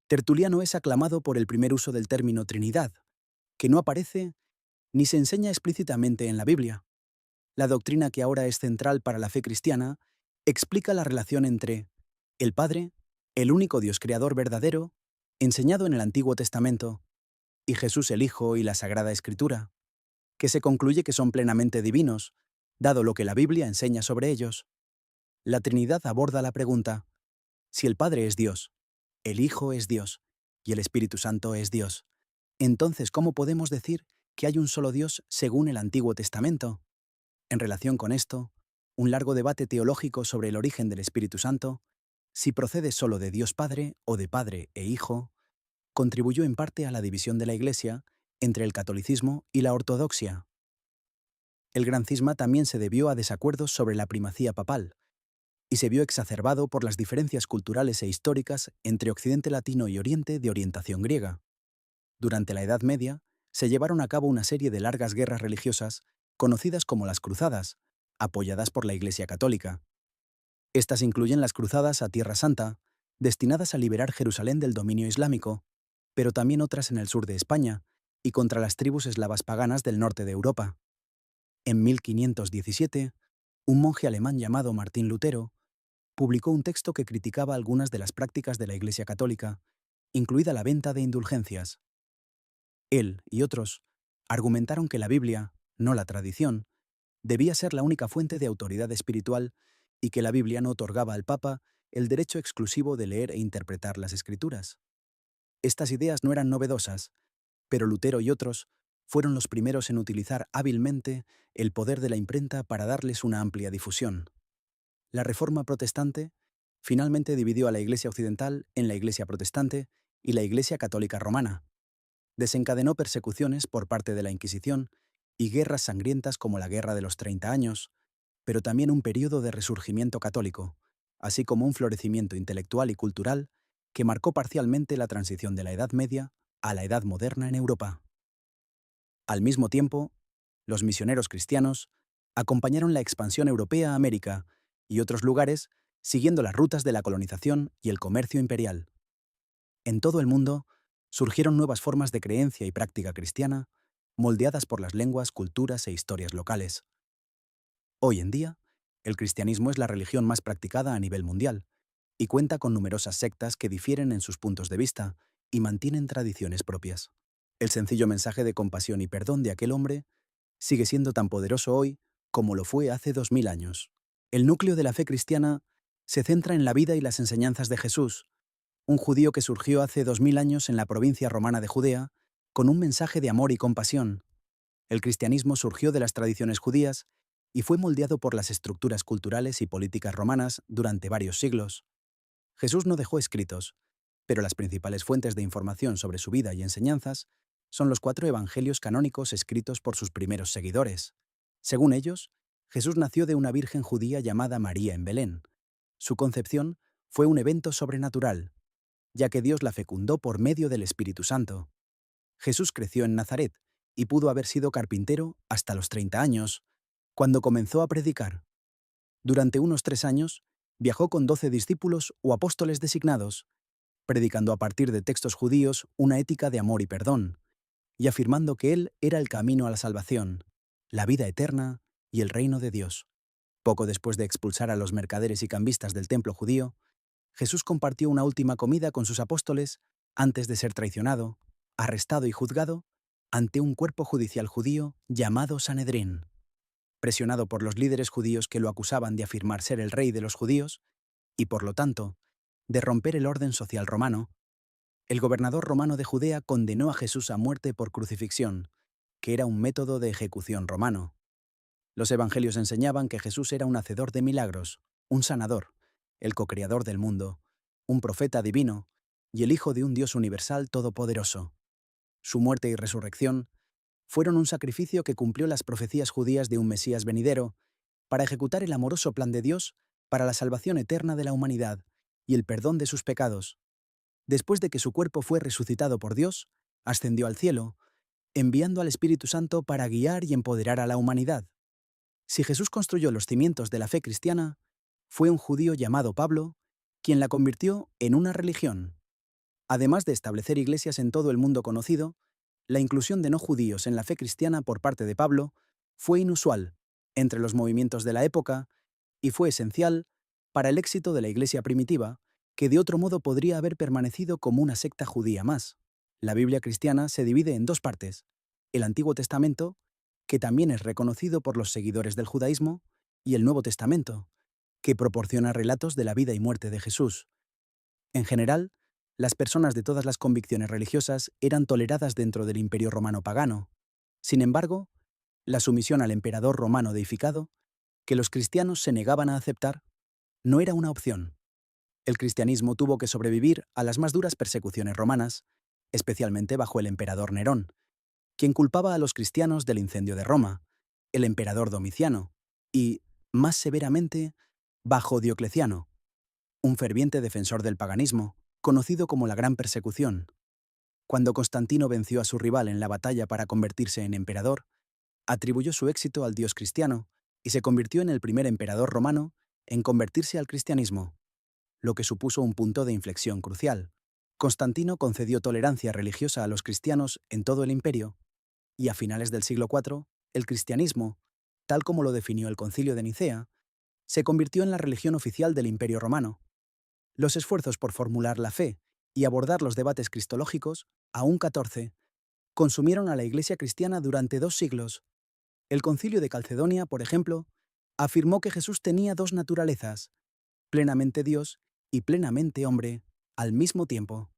Tertuliano es aclamado por el primer uso del término Trinidad, que no aparece ni se enseña explícitamente en la Biblia. La doctrina que ahora es central para la fe cristiana explica la relación entre el Padre, el único Dios creador verdadero, enseñado en el Antiguo Testamento, y Jesús el Hijo y la Sagrada Escritura, que se concluye que son plenamente divinos, dado lo que la Biblia enseña sobre ellos. La Trinidad aborda la pregunta: si el Padre es Dios, el Hijo es Dios y el Espíritu Santo es Dios, entonces ¿cómo podemos decir que hay un solo Dios según el Antiguo Testamento? En relación con esto, un largo debate teológico sobre el origen del Espíritu Santo, si procede solo de Dios Padre o de Padre e Hijo, contribuyó en parte a la división de la Iglesia entre el catolicismo y la ortodoxia. El gran cisma también se debió a desacuerdos sobre la primacía papal, y se vio exacerbado por las diferencias culturales e históricas entre Occidente latino y Oriente de orientación griega. Durante la Edad Media, se llevaron a cabo una serie de largas guerras religiosas, conocidas como las Cruzadas, apoyadas por la Iglesia Católica. Estas incluyen las cruzadas a Tierra Santa, destinadas a liberar Jerusalén del dominio islámico, pero también otras en el sur de España, y contra las tribus eslavas paganas del norte de Europa. En 1517, un monje alemán llamado Martín Lutero publicó un texto que criticaba algunas de las prácticas de la Iglesia Católica, incluida la venta de indulgencias. Él y otros argumentaron que la Biblia, no la tradición, debía ser la única fuente de autoridad espiritual y que la Biblia no otorgaba al Papa el derecho exclusivo de leer e interpretar las Escrituras. Estas ideas no eran novedosas, pero Lutero y otros fueron los primeros en utilizar hábilmente el poder de la imprenta para darles una amplia difusión. La Reforma Protestante finalmente dividió a la Iglesia Occidental en la Iglesia Protestante y la Iglesia Católica Romana. Desencadenó persecuciones por parte de la Inquisición y guerras sangrientas como la Guerra de los 30 años, pero también un período de resurgimiento católico, así como un florecimiento intelectual y cultural que marcó parcialmente la transición de la Edad Media a la Edad Moderna en Europa. Al mismo tiempo, los misioneros cristianos acompañaron la expansión europea a América y otros lugares siguiendo las rutas de la colonización y el comercio imperial. En todo el mundo surgieron nuevas formas de creencia y práctica cristiana, moldeadas por las lenguas, culturas e historias locales. Hoy en día, el cristianismo es la religión más practicada a nivel mundial y cuenta con numerosas sectas que difieren en sus puntos de vista y mantienen tradiciones propias. El sencillo mensaje de compasión y perdón de aquel hombre sigue siendo tan poderoso hoy como lo fue hace 2000 años. El núcleo de la fe cristiana se centra en la vida y las enseñanzas de Jesús, un judío que surgió hace 2000 años en la provincia romana de Judea con un mensaje de amor y compasión. El cristianismo surgió de las tradiciones judías y fue moldeado por las estructuras culturales y políticas romanas durante varios siglos. Jesús no dejó escritos, pero las principales fuentes de información sobre su vida y enseñanzas son los 4 evangelios canónicos escritos por sus primeros seguidores. Según ellos, Jesús nació de una virgen judía llamada María en Belén. Su concepción fue un evento sobrenatural, ya que Dios la fecundó por medio del Espíritu Santo. Jesús creció en Nazaret y pudo haber sido carpintero hasta los 30 años, cuando comenzó a predicar. Durante unos 3 años, viajó con 12 discípulos o apóstoles designados, predicando a partir de textos judíos una ética de amor y perdón, y afirmando que Él era el camino a la salvación, la vida eterna y el reino de Dios. Poco después de expulsar a los mercaderes y cambistas del templo judío, Jesús compartió una última comida con sus apóstoles antes de ser traicionado, arrestado y juzgado ante un cuerpo judicial judío llamado Sanedrín. Presionado por los líderes judíos que lo acusaban de afirmar ser el rey de los judíos, y por lo tanto, de romper el orden social romano, el gobernador romano de Judea condenó a Jesús a muerte por crucifixión, que era un método de ejecución romano. Los evangelios enseñaban que Jesús era un hacedor de milagros, un sanador, el co-creador del mundo, un profeta divino y el Hijo de un Dios universal todopoderoso. Su muerte y resurrección fueron un sacrificio que cumplió las profecías judías de un Mesías venidero para ejecutar el amoroso plan de Dios para la salvación eterna de la humanidad y el perdón de sus pecados. Después de que su cuerpo fue resucitado por Dios, ascendió al cielo, enviando al Espíritu Santo para guiar y empoderar a la humanidad. Si Jesús construyó los cimientos de la fe cristiana, fue un judío llamado Pablo quien la convirtió en una religión. Además de establecer iglesias en todo el mundo conocido, la inclusión de no judíos en la fe cristiana por parte de Pablo fue inusual entre los movimientos de la época y fue esencial para el éxito de la iglesia primitiva, que de otro modo podría haber permanecido como una secta judía más. La Biblia cristiana se divide en dos partes: el Antiguo Testamento, que también es reconocido por los seguidores del judaísmo, y el Nuevo Testamento, que proporciona relatos de la vida y muerte de Jesús. En general, las personas de todas las convicciones religiosas eran toleradas dentro del Imperio Romano pagano. Sin embargo, la sumisión al emperador romano deificado, que los cristianos se negaban a aceptar, no era una opción. El cristianismo tuvo que sobrevivir a las más duras persecuciones romanas, especialmente bajo el emperador Nerón, quien culpaba a los cristianos del incendio de Roma, el emperador Domiciano y, más severamente, bajo Diocleciano, un ferviente defensor del paganismo, conocido como la Gran Persecución. Cuando Constantino venció a su rival en la batalla para convertirse en emperador, atribuyó su éxito al dios cristiano y se convirtió en el primer emperador romano en convertirse al cristianismo, lo que supuso un punto de inflexión crucial. Constantino concedió tolerancia religiosa a los cristianos en todo el imperio, y a finales del siglo IV, el cristianismo, tal como lo definió el Concilio de Nicea, se convirtió en la religión oficial del Imperio Romano. Los esfuerzos por formular la fe y abordar los debates cristológicos, aún 14, consumieron a la Iglesia cristiana durante 2 siglos. El Concilio de Calcedonia, por ejemplo, afirmó que Jesús tenía dos naturalezas, plenamente Dios y plenamente hombre, al mismo tiempo.